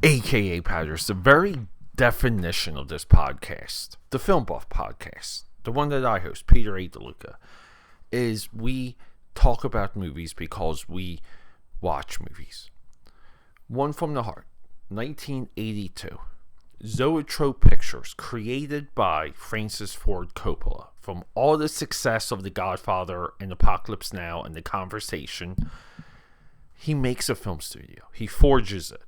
AKAPAD, the very definition of this podcast, the Film Buff Podcast, the one that I host, Peter A. DeLuca, is we talk about movies because we watch movies. One from the Heart, 1982. Zoetrope Pictures, created by Francis Ford Coppola. From all the success of The Godfather and Apocalypse Now and The Conversation, he makes a film studio. He forges it.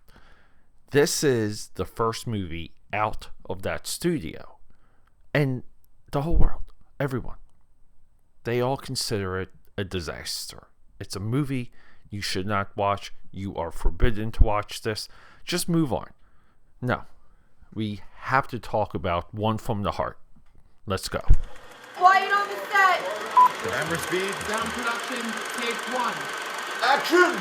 This is the first movie out of that studio. And the whole world, everyone, they all consider it a disaster. It's a movie you should not watch. You are forbidden to watch this. Just move on. No. We have to talk about One from the Heart. Let's go. Quiet on the set. Camera speed. Sound production, take one. Action!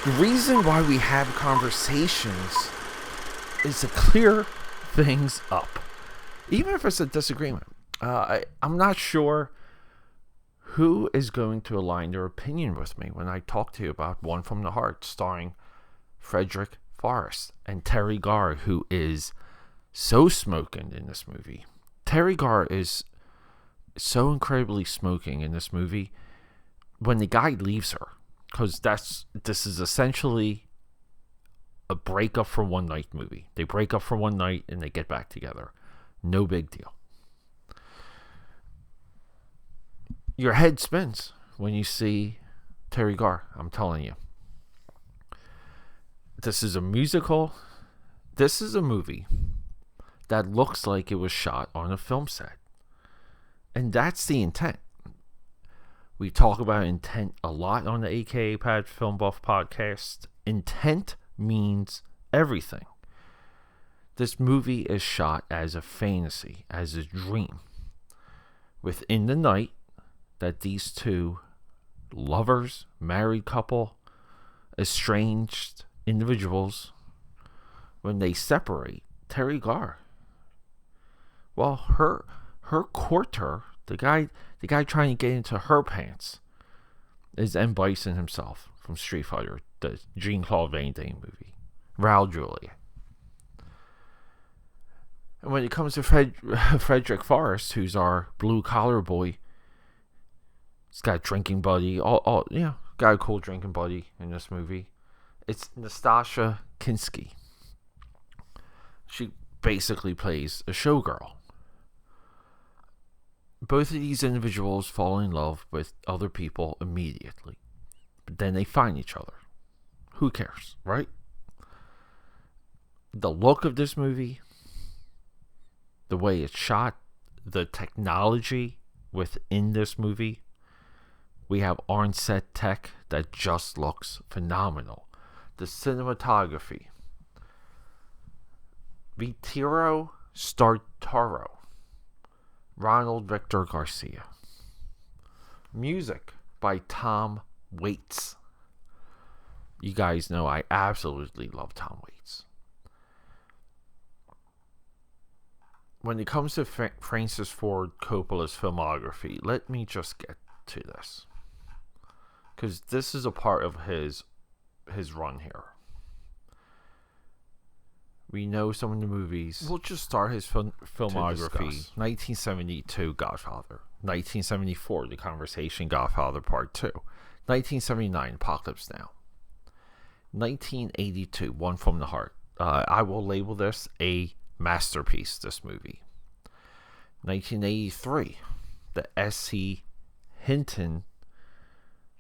The reason why we have conversations is to clear things up. Even if it's a disagreement. I'm not sure who is going to align their opinion with me when I talk to you about One from the Heart, starring Frederick Forrest and Terry Garr, who is so smoking in this movie. Terry Garr is so incredibly smoking in this movie when the guy leaves her, because this is essentially a breakup for one night movie. They break up for one night and they get back together. No big deal. Your head spins when you see Terry Garr, I'm telling you. This is a musical. This is a movie that looks like it was shot on a film set. And that's the intent. We talk about intent a lot on the AKAPAD Film Buff Podcast. Intent means everything. This movie is shot as a fantasy, as a dream. Within the night that these two lovers, married couple, estranged individuals, when they separate, Terry Garr, well, her courter, the guy trying to get into her pants, is M. Bison himself from Street Fighter, the Jean-Claude Van Damme movie, Raul Julia. And when it comes to Frederick Forrest, who's our blue-collar boy, he's got a drinking buddy, got a cool drinking buddy in this movie. It's Nastassja Kinski. She basically plays a showgirl. Both of these individuals fall in love with other people immediately. But then they find each other. Who cares, right? The look of this movie, the way it's shot, the technology within this movie. We have on-set tech that just looks phenomenal. The cinematography. Vittorio Stortaro. Ronald Victor Garcia. Music by Tom Waits. You guys know I absolutely love Tom Waits. When it comes to Francis Ford Coppola's filmography, let me just get to this, because this is a part of his run here. We know some of the movies. We'll just start his filmography. 1972, Godfather. 1974, The Conversation, Godfather Part 2. 1979, Apocalypse Now. 1982, One from the Heart. I will label this a masterpiece, this movie. 1983, the S.C. Hinton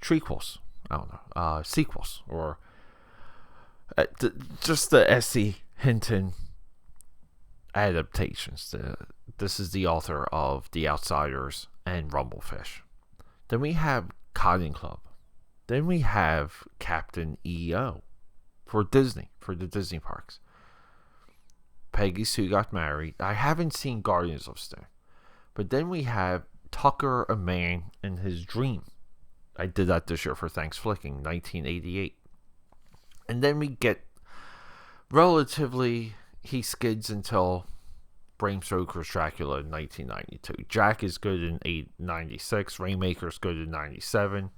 trequels. I don't know, sequels, or just the S.C. Hinton adaptations. This is the author of The Outsiders and Rumblefish. Then we have Cotton Club. Then we have Captain EO for Disney, for the Disney parks. Peggy Sue Got Married. I haven't seen Guardians of Stone. But then we have Tucker, a Man in His Dream. I did that this year for Thanks Flicking, 1988. And then we get relatively, he skids until Bram Stoker's Dracula in 1992. Jack is good in 96. Rainmaker's good in 97.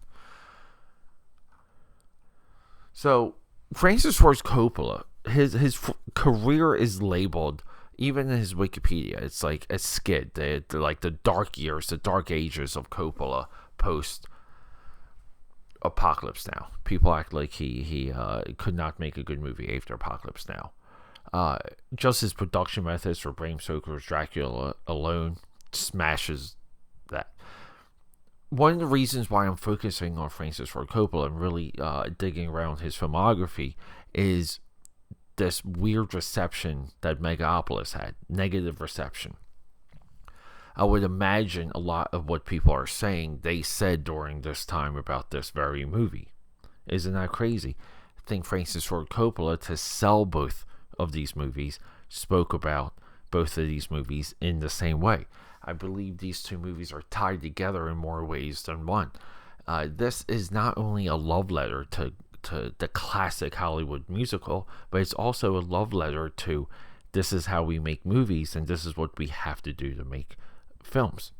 So Francis Ford Coppola, his career is labeled, even in his Wikipedia, it's like a skid. They're like the dark years, the dark ages of Coppola post Apocalypse Now. People act like he could not make a good movie after Apocalypse Now. Just his production methods for Bram Stoker's Dracula alone smashes that. One of the reasons why I'm focusing on Francis Ford Coppola and really digging around his filmography is this weird reception that Megalopolis had, negative reception. I would imagine a lot of what people are saying they said during this time about this very movie. Isn't that crazy? I think Francis Ford Coppola, to sell both of these movies, spoke about both of these movies in the same way. I believe these two movies are tied together in more ways than one. This is not only a love letter to the classic Hollywood musical, but it's also a love letter to this is how we make movies and this is what we have to do to make films.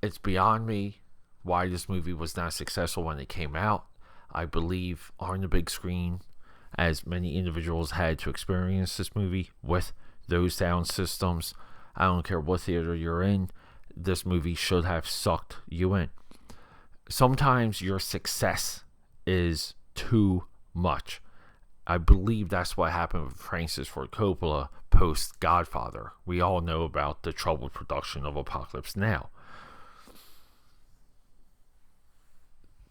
It's beyond me why this movie was not successful when it came out. I believe on the big screen, as many individuals had to experience this movie with those sound systems, I don't care what theater you're in, this movie should have sucked you in. Sometimes your success is too much. I believe that's what happened with Francis Ford Coppola post Godfather. We all know about the troubled production of Apocalypse Now.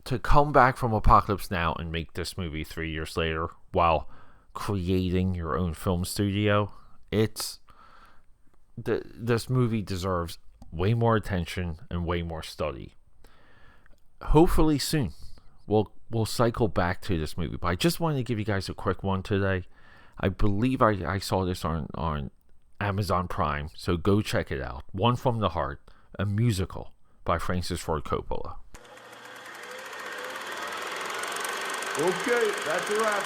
To come back from Apocalypse Now and make this movie 3 years later while creating your own film studio, this movie deserves way more attention and way more study. Hopefully soon we'll cycle back to this movie, but I just wanted to give you guys a quick one today. I believe I saw this on Amazon Prime, so go check it out. One from the Heart, a musical by Francis Ford Coppola. Okay, that's a wrap.